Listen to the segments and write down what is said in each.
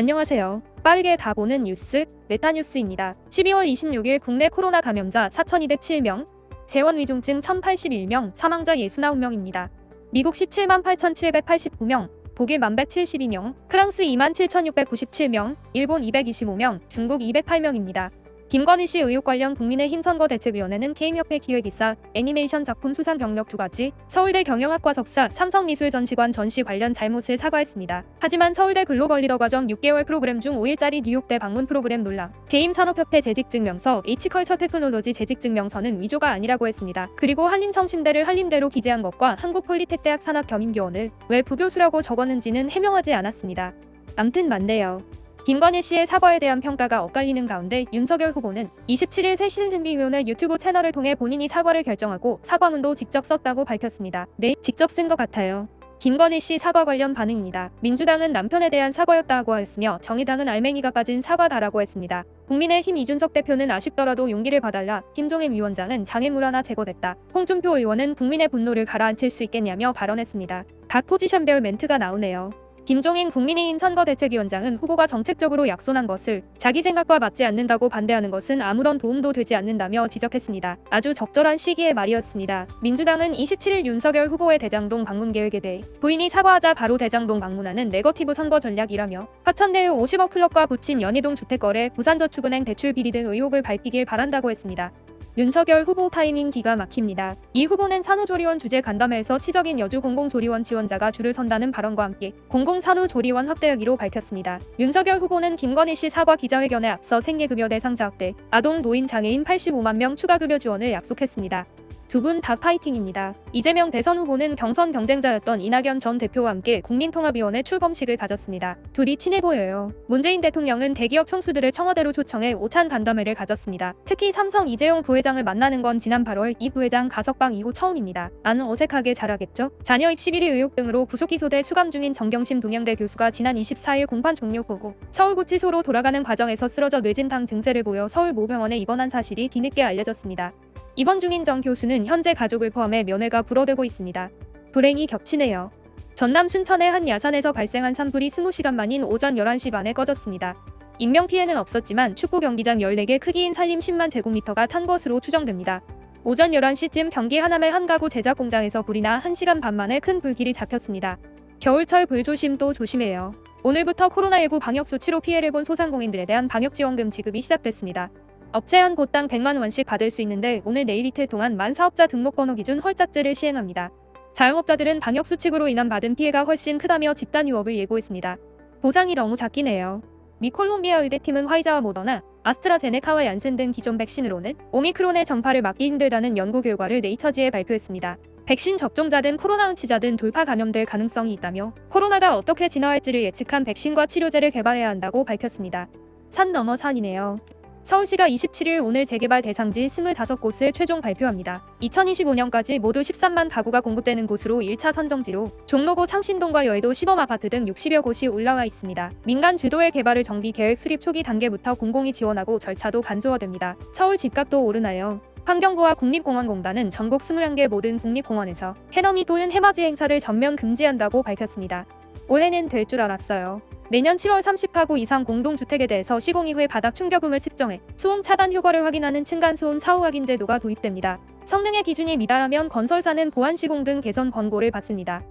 안녕하세요. 빠르게 다 보는 뉴스, 메타뉴스입니다. 12월 26일 국내 코로나 감염자 4,207명, 재원 위중증 1,081명, 사망자 69명입니다. 미국 17만 8,789명, 독일 1172명, 프랑스 2만 7,697명, 일본 225명, 중국 208명입니다. 김건희 씨 의혹 관련 국민의힘 선거대책위원회는 게임협회 기획이사, 애니메이션 작품 수상 경력 2가지, 서울대 경영학과 석사, 삼성미술 전시관 전시 관련 잘못을 사과했습니다. 하지만 서울대 글로벌 리더 과정 6개월 프로그램 중 5일짜리 뉴욕대 방문 프로그램 논란, 게임산업협회 재직증명서, H컬처 테크놀로지 재직증명서는 위조가 아니라고 했습니다. 그리고 한림성심대를 한림대로 기재한 것과 한국폴리텍대학 산학겸임교원을 왜 부교수라고 적었는지는 해명하지 않았습니다. 암튼 맞네요. 김건희 씨의 사과에 대한 평가가 엇갈리는 가운데 윤석열 후보는 27일 새신승비위원회 유튜브 채널을 통해 본인이 사과를 결정하고 사과문도 직접 썼다고 밝혔습니다. 네, 직접 쓴 것 같아요. 김건희 씨 사과 관련 반응입니다. 민주당은 남편에 대한 사과였다고 하였으며 정의당은 알맹이가 빠진 사과다라고 했습니다. 국민의힘 이준석 대표는 아쉽더라도 용기를 봐달라, 김종인 위원장은 장애물 하나 제거됐다, 홍준표 의원은 국민의 분노를 가라앉힐 수 있겠냐며 발언했습니다. 각 포지션별 멘트가 나오네요. 김종인 국민의힘 선거대책위원장은 후보가 정책적으로 약손한 것을 자기 생각과 맞지 않는다고 반대하는 것은 아무런 도움도 되지 않는다며 지적했습니다. 아주 적절한 시기의 말이었습니다. 민주당은 27일 윤석열 후보의 대장동 방문 계획에 대해 부인이 사과하자 바로 대장동 방문하는 네거티브 선거 전략이라며 화천대유 50억 클럽과 부친 연희동 주택거래, 부산저축은행 대출 비리 등 의혹을 밝히길 바란다고 했습니다. 윤석열 후보 타이밍 기가 막힙니다. 이 후보는 산후조리원 주재 간담회에서 치적인 여주 공공조리원 지원자가 줄을 선다는 발언과 함께 공공산후조리원 확대하기로 밝혔습니다. 윤석열 후보는 김건희 씨 사과 기자회견에 앞서 생계급여 대상자 확대, 아동, 노인, 장애인 85만 명 추가 급여 지원을 약속했습니다. 두 분 다 파이팅입니다. 이재명 대선 후보는 경선 경쟁자였던 이낙연 전 대표와 함께 국민통합위원회 출범식을 가졌습니다. 둘이 친해 보여요. 문재인 대통령은 대기업 총수들을 청와대로 초청해 오찬 간담회를 가졌습니다. 특히 삼성 이재용 부회장을 만나는 건 지난 8월 이 부회장 가석방 이후 처음입니다. 나는 어색하게 잘하겠죠? 자녀 입시 비리 의혹 등으로 구속 기소돼 수감 중인 정경심 동양대 교수가 지난 24일 공판 종료 후고 서울구치소로 돌아가는 과정에서 쓰러져 뇌진탕 증세를 보여 서울 모병원에 입원한 사실이 뒤늦게 알려졌습니다. 입원 중인 정 교수는 현재 가족을 포함해 면회가 불어대고 있습니다. 불행이 겹치네요. 전남 순천의 한 야산에서 발생한 산불이 20시간 만인 오전 11시 반에 꺼졌습니다. 인명피해는 없었지만 축구 경기장 14개 크기인 산림 10만 제곱미터가 탄 것으로 추정됩니다. 오전 11시쯤 경기 하남의 한 가구 제작 공장에서 불이 나 1시간 반 만에 큰 불길이 잡혔습니다. 겨울철 불조심 또 조심해요. 오늘부터 코로나19 방역수치로 피해를 본 소상공인들에 대한 방역지원금 지급이 시작됐습니다. 업체 한 곳당 100만 원씩 받을 수 있는데 오늘 내일 이틀 동안 만 사업자 등록번호 기준 헐짝제를 시행합니다. 자영업자들은 방역수칙으로 인한 받은 피해가 훨씬 크다며 집단 유업을 예고했습니다. 보상이 너무 작긴 해요. 미 콜롬비아 의대팀은 화이자와 모더나, 아스트라제네카와 얀센 등 기존 백신으로는 오미크론의 전파를 막기 힘들다는 연구 결과를 네이처지에 발표했습니다. 백신 접종자든 코로나 응치자든 돌파 감염될 가능성이 있다며 코로나가 어떻게 진화할지를 예측한 백신과 치료제를 개발해야 한다고 밝혔습니다. 산 넘어 산이네요. 서울시가 27일 오늘 재개발 대상지 25곳을 최종 발표합니다. 2025년까지 모두 13만 가구가 공급되는 곳으로 1차 선정지로 종로구 창신동과 여의도 시범아파트 등 60여 곳이 올라와 있습니다. 민간 주도의 개발을 정비 계획 수립 초기 단계부터 공공이 지원하고 절차도 간소화됩니다. 서울 집값도 오르나요? 환경부와 국립공원공단은 전국 21개 모든 국립공원에서 해넘이 또는 해맞이 행사를 전면 금지한다고 밝혔습니다. 올해는 될 줄 알았어요. 내년 7월 30가구 이상 공동주택에 대해서 시공 이후에 바닥 충격음을 측정해 소음 차단 효과를 확인하는 층간소음 사후 확인 제도가 도입됩니다. 성능의 기준이 미달하면 건설사는 보안 시공 등 개선 권고를 받습니다.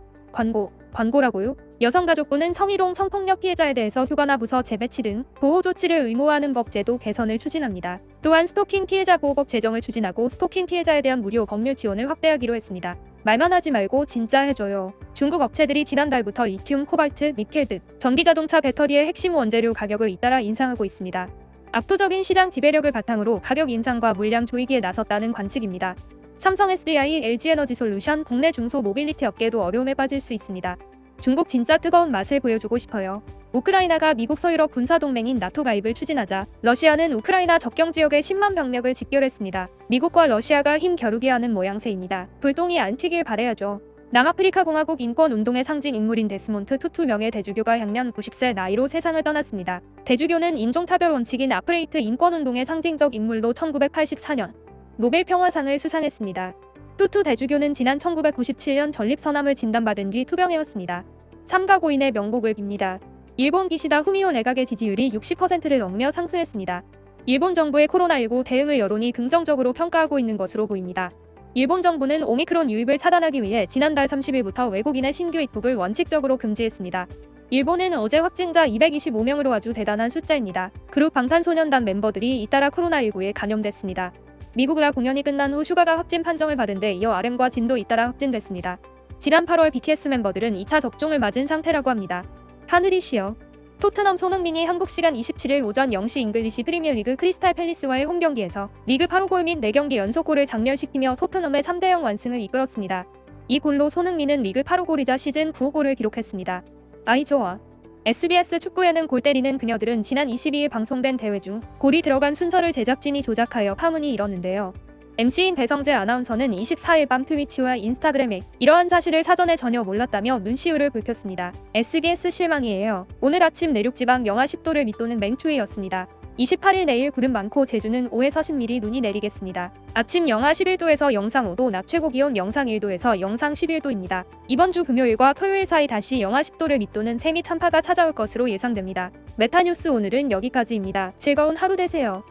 광고라고요? 여성가족부는 성희롱 성폭력 피해자에 대해서 휴가나 부서 재배치 등 보호 조치를 의무화하는 법 제도 개선을 추진합니다. 또한 스토킹 피해자 보호법 제정을 추진하고 스토킹 피해자에 대한 무료 법률 지원을 확대하기로 했습니다. 말만 하지 말고 진짜 해줘요. 중국 업체들이 지난달부터 리튬, 코발트, 니켈 등 전기자동차 배터리의 핵심 원재료 가격을 잇따라 인상하고 있습니다. 압도적인 시장 지배력을 바탕으로 가격 인상과 물량 조이기에 나섰다는 관측입니다. 삼성 SDI, LG에너지솔루션, 국내 중소 모빌리티 업계도 어려움에 빠질 수 있습니다. 중국 진짜 뜨거운 맛을 보여주고 싶어요. 우크라이나가 미국 서유럽 군사동맹인 나토 가입을 추진하자 러시아는 우크라이나 접경 지역에 10만 병력을 집결했습니다. 미국과 러시아가 힘 겨루기 하는 모양새입니다. 불똥이 안 튀길 바래야죠. 남아프리카 공화국 인권운동의 상징 인물인 데스몬트 투투 명예 대주교가 향년 90세 나이로 세상을 떠났습니다. 대주교는 인종차별 원칙인 아프레이트 인권운동의 상징적 인물로 1984년 노벨 평화상을 수상했습니다. 투투 대주교는 지난 1997년 전립선암을 진단받은 뒤 투병해왔습니다. 삼가 고인의 명복을 빕니다. 일본 기시다 후미오 내각의 지지율이 60%를 넘으며 상승했습니다. 일본 정부의 코로나19 대응을 여론이 긍정적으로 평가하고 있는 것으로 보입니다. 일본 정부는 오미크론 유입을 차단하기 위해 지난달 30일부터 외국인의 신규 입국을 원칙적으로 금지했습니다. 일본은 어제 확진자 225명으로 아주 대단한 숫자입니다. 그룹 방탄소년단 멤버들이 잇따라 코로나19에 감염됐습니다. 미국 라 공연이 끝난 후 휴가가 확진 판정을 받은 데 이어 RM과 진도 잇따라 확진됐습니다. 지난 8월 BTS 멤버들은 2차 접종을 맞은 상태라고 합니다. 하늘이 시여. 토트넘 손흥민이 한국 시간 27일 오전 0시 잉글리시 프리미어리그 크리스탈 팰리스와의 홈경기에서 리그 8호 골 및 4경기 연속골을 장렬시키며 토트넘의 3대0 완승을 이끌었습니다. 이 골로 손흥민은 리그 8호 골이자 시즌 9호 골을 기록했습니다. 아이 좋아. SBS 축구 예능 골 때리는 그녀들은 지난 22일 방송된 대회 중 골이 들어간 순서를 제작진이 조작하여 파문이 일었는데요. MC인 배성재 아나운서는 24일 밤 트위치와 인스타그램에 이러한 사실을 사전에 전혀 몰랐다며 눈시울을 붉혔습니다. SBS 실망이에요. 오늘 아침 내륙지방 영하 10도를 밑도는 맹추위였습니다. 28일 내일 구름 많고 제주는 5에서 10mm 눈이 내리겠습니다. 아침 영하 11도에서 영상 5도, 낮 최고 기온 영상 1도에서 영상 11도입니다. 이번 주 금요일과 토요일 사이 다시 영하 10도를 밑도는 새 및 한파가 찾아올 것으로 예상됩니다. 메타뉴스 오늘은 여기까지입니다. 즐거운 하루 되세요.